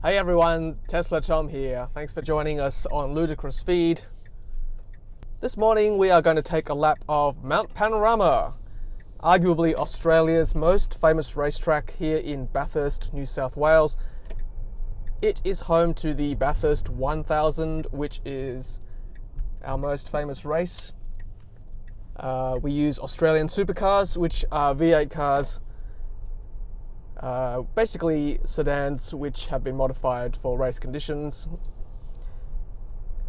Hey everyone, Tesla Tom here. Thanks for joining us on Ludicrous Feed. This morning we are going to take a lap of Mount Panorama, arguably Australia's most famous racetrack here in Bathurst, New South Wales. It is home to the Bathurst 1000, which is our most famous race. We use Australian supercars, which are V8 cars. Basically sedans which have been modified for race conditions.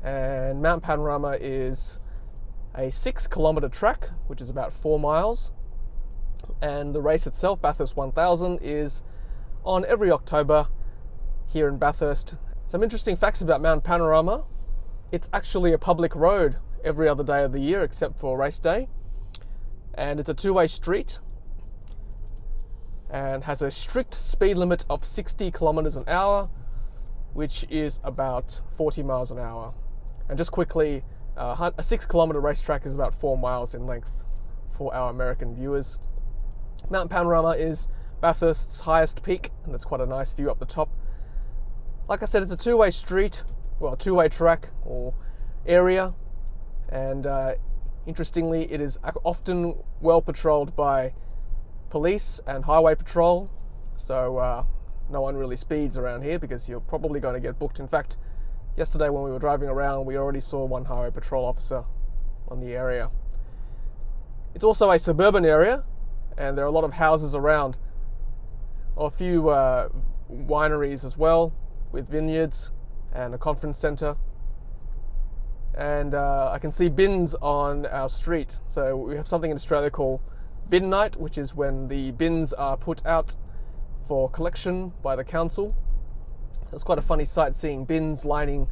And Mount Panorama is a 6-kilometre track, which is about 4 miles. And the race itself, Bathurst 1000, is on every October here in Bathurst. Some interesting facts about Mount Panorama. It's actually a public road every other day of the year except for race day. And it's a two-way street, and has a strict speed limit of 60 kilometers an hour, which is about 40 miles an hour. And just quickly, a 6-kilometer racetrack is about 4 miles in length for our American viewers. Mount Panorama is Bathurst's highest peak, and that's quite a nice view up the top. Like I said, it's a two-way street, well, two-way track or area, and interestingly, it is often well patrolled by police and highway patrol, so no one really speeds around here because you're probably going to get booked. In fact, yesterday when we were driving around, we already saw one highway patrol officer on the area. It's also a suburban area, and there are a lot of houses around, a few wineries as well, with vineyards and a conference centre. And I can see bins on our street. So we have something in Australia called bin night, which is when the bins are put out for collection by the council. It's quite a funny sight seeing bins lining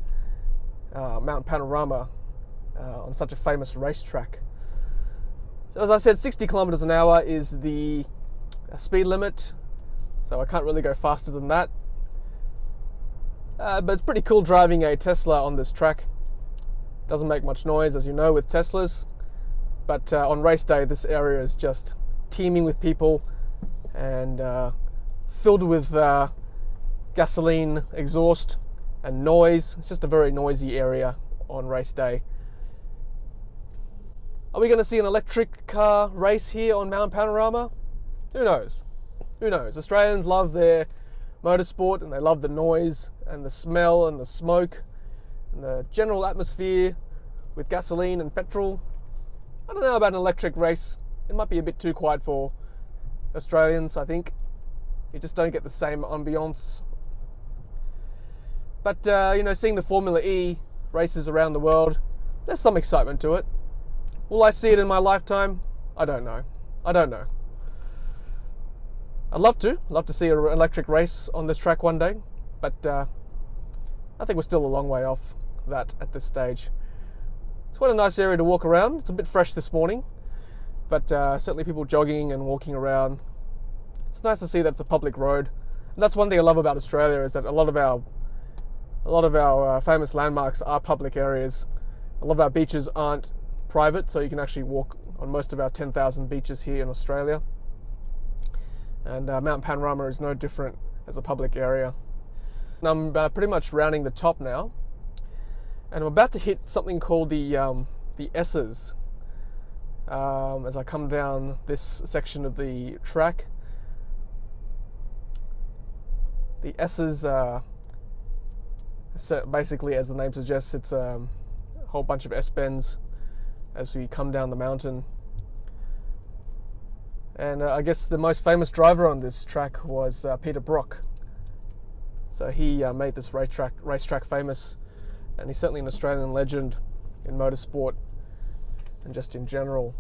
Mount Panorama on such a famous racetrack. So as I said, 60 kilometers an hour is the speed limit, so I can't really go faster than that. But it's pretty cool driving a Tesla on this track. Doesn't make much noise, as you know, with Teslas. But on race day, this area is just teeming with people and filled with gasoline exhaust and noise. It's just a very noisy area on race day. Are we going to see an electric car race here on Mount Panorama? Who knows? Who knows? Australians love their motorsport, and they love the noise and the smell and the smoke and the general atmosphere with gasoline and petrol. I don't know about an electric race. It might be a bit too quiet for Australians, I think. You just don't get the same ambience. But, seeing the Formula E races around the world, there's some excitement to it. Will I see it in my lifetime? I don't know. I'd love to see an electric race on this track one day, but I think we're still a long way off that at this stage. It's quite a nice area to walk around. It's a bit fresh this morning, but certainly people jogging and walking around. It's nice to see that it's a public road. And that's one thing I love about Australia, is that a lot of our famous landmarks are public areas. A lot of our beaches aren't private, so you can actually walk on most of our 10,000 beaches here in Australia. And Mount Panorama is no different as a public area. And I'm pretty much rounding the top now, and I'm about to hit something called the S's as I come down this section of the track. The S's, so basically, as the name suggests, it's a whole bunch of S-bends as we come down the mountain. And I guess the most famous driver on this track was Peter Brock. So he made this racetrack famous, and he's certainly an Australian legend in motorsport and just in general.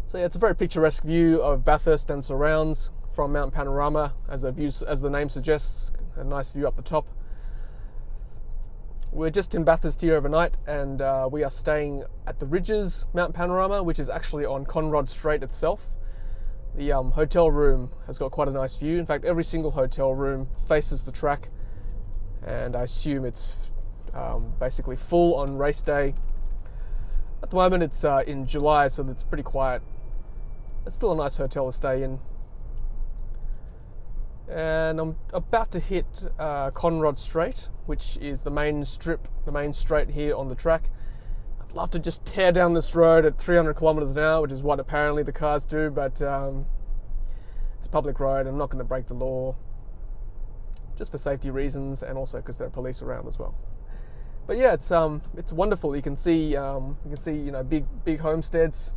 So yeah, it's a very picturesque view of Bathurst and surrounds from Mount Panorama, as the name suggests, a nice view up the top. We're just in Bathurst here overnight, and we are staying at the Ridges Mount Panorama, which is actually on Conrod Strait itself. The hotel room has got quite a nice view. In fact, every single hotel room faces the track, and I assume it's basically full on race day. At the moment it's in July, so it's pretty quiet. It's still a nice hotel to stay in. and I'm about to hit Conrod Straight, which is the main strip, the main straight here on the track. I'd love to just tear down this road at 300 kilometers an hour, which is what apparently the cars do, but it's a public road. I'm not going to break the law, just for safety reasons, and also because there are police around as well. But yeah, it's wonderful. You can see big homesteads.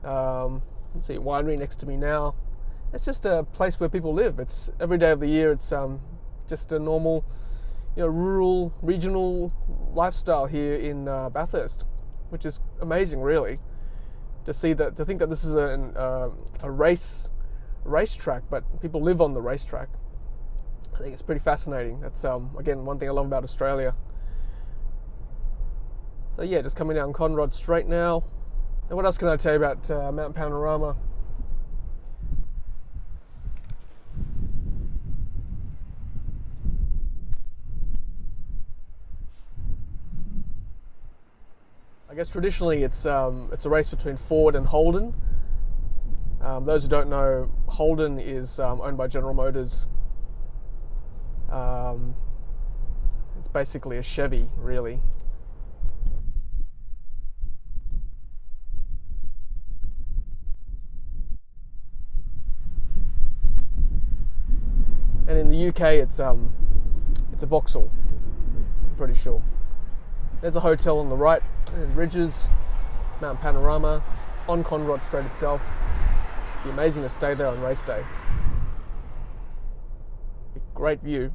You can see a winery next to me now. It's just a place where people live. It's every day of the year. It's just a normal, rural, regional lifestyle here in Bathurst, which is amazing, really. To think that this is a racetrack, but people live on the racetrack. I think it's pretty fascinating. That's again one thing I love about Australia. So yeah, just coming down Conrod Straight now. And what else can I tell you about Mount Panorama? I guess traditionally it's a race between Ford and Holden. Those who don't know, Holden is owned by General Motors. It's basically a Chevy, really. And in the UK, it's a Vauxhall, I'm pretty sure. There's a hotel on the right, in Ridges, Mount Panorama, on Conrod Straight itself. It'd be amazing to stay there on race day. Great view.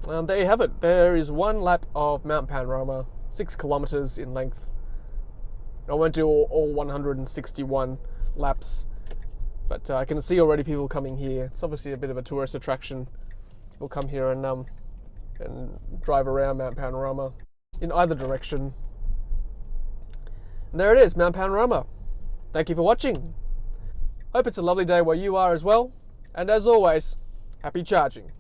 There you have it. There is one lap of Mount Panorama, 6 kilometers in length. I won't do all 161 laps, but I can see already people coming here. It's obviously a bit of a tourist attraction. People come here and drive around Mount Panorama in either direction. And there it is, Mount Panorama. Thank you for watching. Hope it's a lovely day where you are as well. And as always, happy charging.